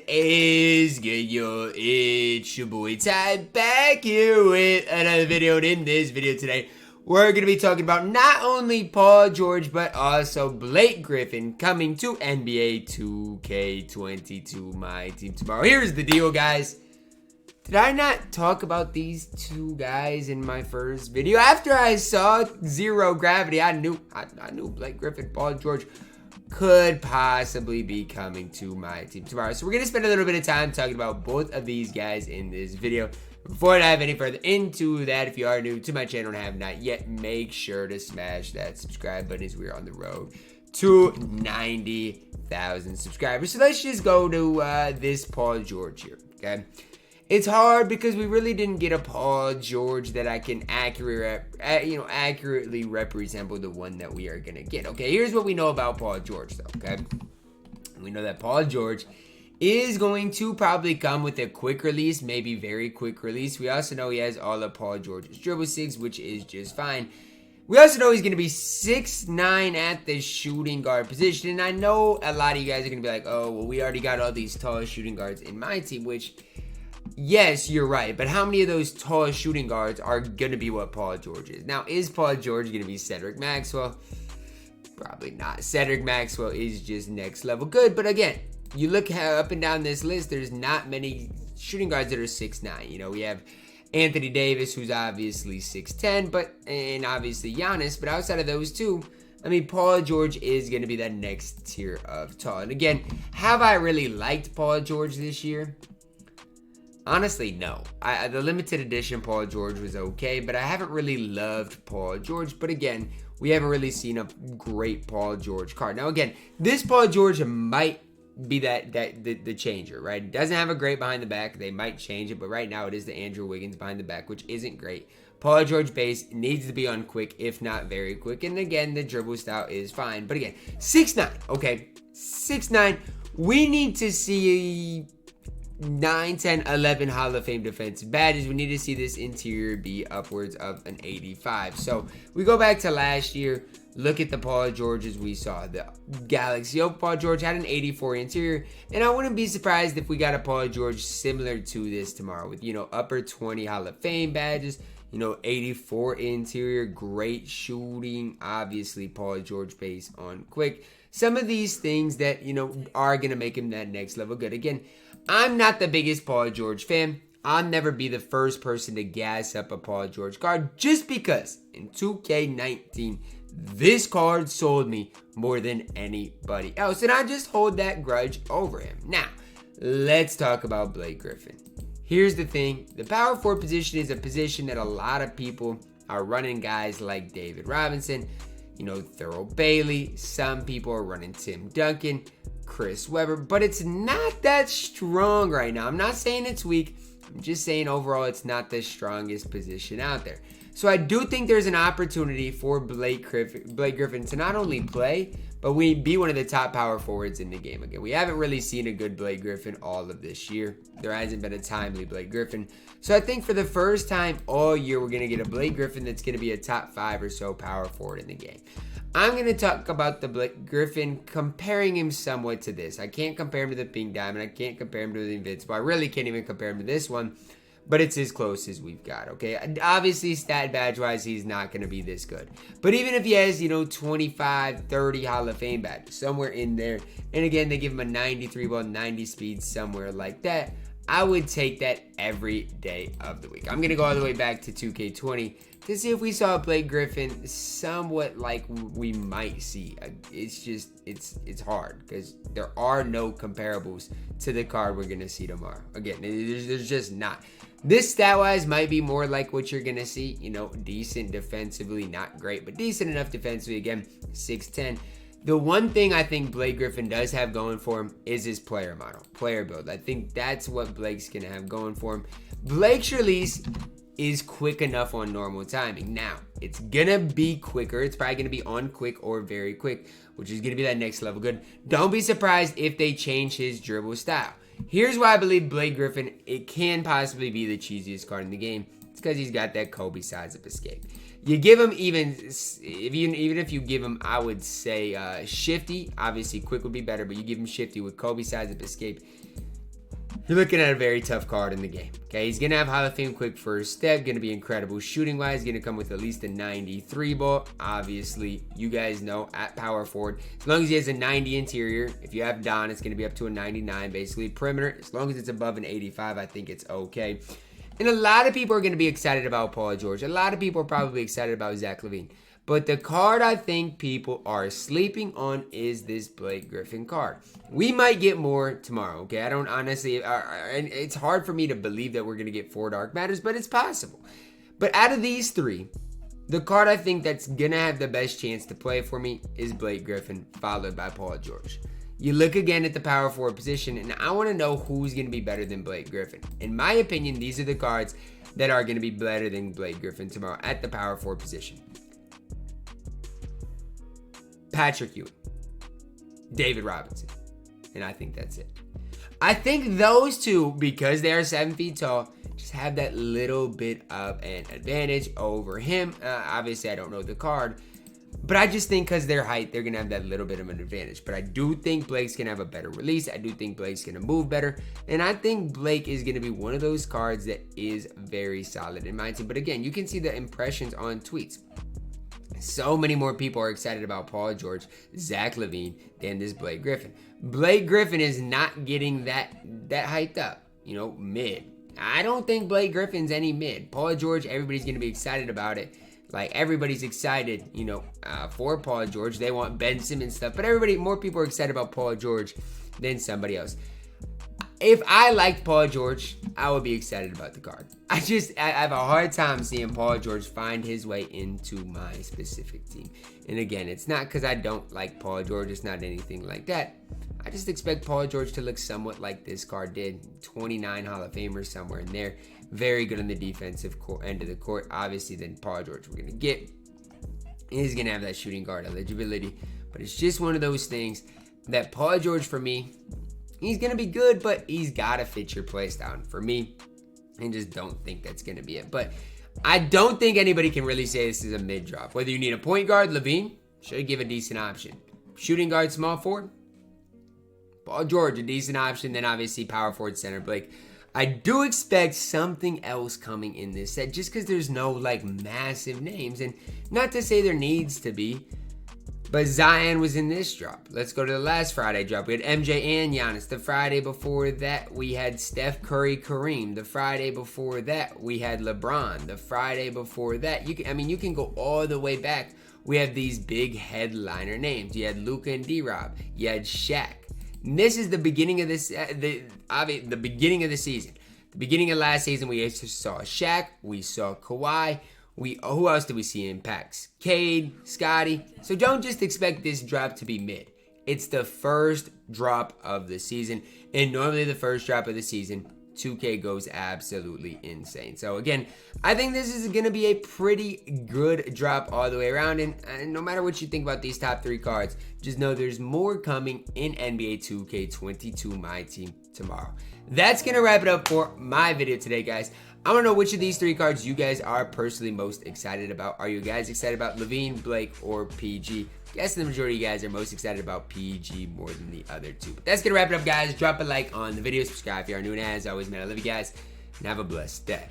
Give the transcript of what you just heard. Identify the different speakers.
Speaker 1: is good, yo? It's your boy Ty back here with another video. And in this video today, we're going to be talking about not only Paul George, but also Blake Griffin coming to NBA 2K22 MyTEAM tomorrow. Here's the deal, guys. Did I not talk about these two guys in my first video? After I saw Zero Gravity, I knew Blake Griffin, Paul George could possibly be coming to my team tomorrow. So we're going to spend a little bit of time talking about both of these guys in this video. Before I dive any further into that, if you are new to my channel and have not yet, make sure to smash that subscribe button as we're on the road to 90,000 subscribers. So let's just go to this Paul George here, okay? It's hard because we really didn't get a Paul George that I can accurately represent the one that we are going to get. Okay, here's what we know about Paul George, though, okay? We know that Paul George is going to probably come with a quick release, maybe very quick release. We also know he has all of Paul George's dribble six, which is just fine. We also know he's going to be 6'9" at the shooting guard position. And I know a lot of you guys are going to be like, oh, well, we already got all these tall shooting guards in my team, which... yes, you're right, but how many of those tall shooting guards are going to be what Paul George is? Now, is Paul George going to be Cedric Maxwell? Probably not. Cedric Maxwell is just next level good, but again, you look up and down this list, there's not many shooting guards that are 6'9". You know, we have Anthony Davis, who's obviously 6'10", and obviously Giannis, but outside of those two, I mean, Paul George is going to be that next tier of tall. And again, have I really liked Paul George this year? Honestly, no. The limited edition Paul George was okay, but I haven't really loved Paul George. But again, we haven't really seen a great Paul George card. Now, again, this Paul George might be the changer, right? It doesn't have a great behind the back. They might change it, but right now it is the Andrew Wiggins behind the back, which isn't great. Paul George base needs to be on quick, if not very quick. And again, the dribble style is fine. But again, 6'9", okay? 6'9". We need to see 9, 10, 11 Hall of Fame defensive badges. We need to see this interior be upwards of an 85. So we go back to last year. Look at the Paul Georges we saw. The Galaxy Oak Paul George had an 84 interior. And I wouldn't be surprised if we got a Paul George similar to this tomorrow with, upper 20 Hall of Fame badges. 84 interior, great shooting. Obviously, Paul George base on quick. Some of these things that, are going to make him that next level good. Again, I'm not the biggest Paul George fan. I'll never be the first person to gas up a Paul George card just because in 2K19, this card sold me more than anybody else. And I just hold that grudge over him. Now, let's talk about Blake Griffin. Here's the thing. The power forward position is a position that a lot of people are running guys like David Robinson, Thurl Bailey. Some people are running Tim Duncan, Chris Webber, but it's not that strong right now. I'm not saying it's weak. I'm just saying overall it's not the strongest position out there. So I do think there's an opportunity for Blake Griffin to not only play, but we be one of the top power forwards in the game. Again, we haven't really seen a good Blake Griffin all of this year. There hasn't been a timely Blake Griffin. So I think for the first time all year, we're going to get a Blake Griffin that's going to be a top 5 or so power forward in the game. I'm going to talk about the Blake Griffin, comparing him somewhat to this. I can't compare him to the Pink Diamond. I can't compare him to the Invincible. I really can't even compare him to this one, but it's as close as we've got, okay? Obviously, stat badge-wise, he's not going to be this good. But even if he has, 25, 30 Hall of Fame badges, somewhere in there, and again, they give him a 93 ball, 90 speed, somewhere like that, I would take that every day of the week. I'm going to go all the way back to 2K20 to see if we saw Blake Griffin somewhat like we might see. It's just, it's hard because there are no comparables to the card we're going to see tomorrow. Again, there's just not. This stat-wise might be more like what you're going to see, decent defensively, not great, but decent enough defensively. Again, 6'10". The one thing I think Blake Griffin does have going for him is his player model, player build. I think that's what Blake's going to have going for him. Blake's release is quick enough on normal timing. Now, it's going to be quicker. It's probably going to be on quick or very quick, which is going to be that next level good. Don't be surprised if they change his dribble style. Here's why I believe Blake Griffin, it can possibly be the cheesiest card in the game. It's because he's got that Kobe size of escape. You give him even if you give him, I would say, Shifty. Obviously, quick would be better, but you give him Shifty with Kobe size of escape. you're looking at a very tough card in the game. Okay, he's going to have Hall of Fame quick first step, going to be incredible shooting-wise, going to come with at least a 93 ball. Obviously, you guys know at power forward, as long as he has a 90 interior, if you have Don, it's going to be up to a 99, basically. Perimeter, as long as it's above an 85, I think it's okay. And a lot of people are going to be excited about Paul George. A lot of people are probably excited about Zach Lavine. But the card I think people are sleeping on is this Blake Griffin card. We might get more tomorrow, okay? I don't honestly, and it's hard for me to believe that we're going to get 4 Dark Matters, but it's possible. But out of these 3, the card I think that's going to have the best chance to play for me is Blake Griffin, followed by Paul George. You look again at the power forward position, and I want to know who's going to be better than Blake Griffin. In my opinion, these are the cards that are going to be better than Blake Griffin tomorrow at the power forward position. Patrick Ewing, David Robinson, and I think that's it. I think those 2, because they are 7 feet tall, just have that little bit of an advantage over him. Obviously, I don't know the card, but I just think because their height, they're going to have that little bit of an advantage. But I do think Blake's going to have a better release. I do think Blake's going to move better. And I think Blake is going to be one of those cards that is very solid in my team. But again, you can see the impressions on tweets. So many more people are excited about Paul George, Zach Lavine, than this Blake Griffin. Blake Griffin is not getting that hyped up, mid. I don't think Blake Griffin's any mid. Paul George, everybody's going to be excited about it. Like, everybody's excited, for Paul George. They want Ben Simmons stuff. But more people are excited about Paul George than somebody else. If I liked Paul George, I would be excited about the card. I have a hard time seeing Paul George find his way into my specific team. And again, it's not because I don't like Paul George. It's not anything like that. I just expect Paul George to look somewhat like this card did. 29 Hall of Famers somewhere in there. Very good on the defensive end of the court. Obviously, then Paul George we're going to get is going to have that shooting guard eligibility. But it's just one of those things that Paul George, for me, he's going to be good, but he's got to fit your place down. For me, I just don't think that's going to be it. But I don't think anybody can really say this is a mid-drop. Whether you need a point guard, Lavine, should give a decent option. Shooting guard, small forward, Paul George, a decent option. Then obviously power forward, center, Blake. I do expect something else coming in this set just because there's no massive names. And not to say there needs to be, but Zion was in this drop. Let's go to the last Friday drop. We had MJ and Giannis. The Friday before that, we had Steph Curry, Kareem. The Friday before that, we had LeBron. The Friday before that, you can go all the way back. We have these big headliner names. You had Luka and D-Rob. You had Shaq. And this is the beginning of this, the beginning of the season. The beginning of last season, we saw Shaq. We saw Kawhi. Who else did we see in packs? Cade, Scotty. So don't just expect this drop to be mid. It's the first drop of the season. And normally the first drop of the season, 2K goes absolutely insane. So again, I think this is going to be a pretty good drop all the way around. And no matter what you think about these top 3 cards, just know there's more coming in NBA 2K22 MyTEAM tomorrow. That's going to wrap it up for my video today, guys. I want to know which of these 3 cards you guys are personally most excited about. Are you guys excited about Lavine, Blake, or PG? I guess the majority of you guys are most excited about PG more than the other 2. But that's going to wrap it up, guys. Drop a like on the video. Subscribe if you are new. And as always, man, I love you guys. And have a blessed day.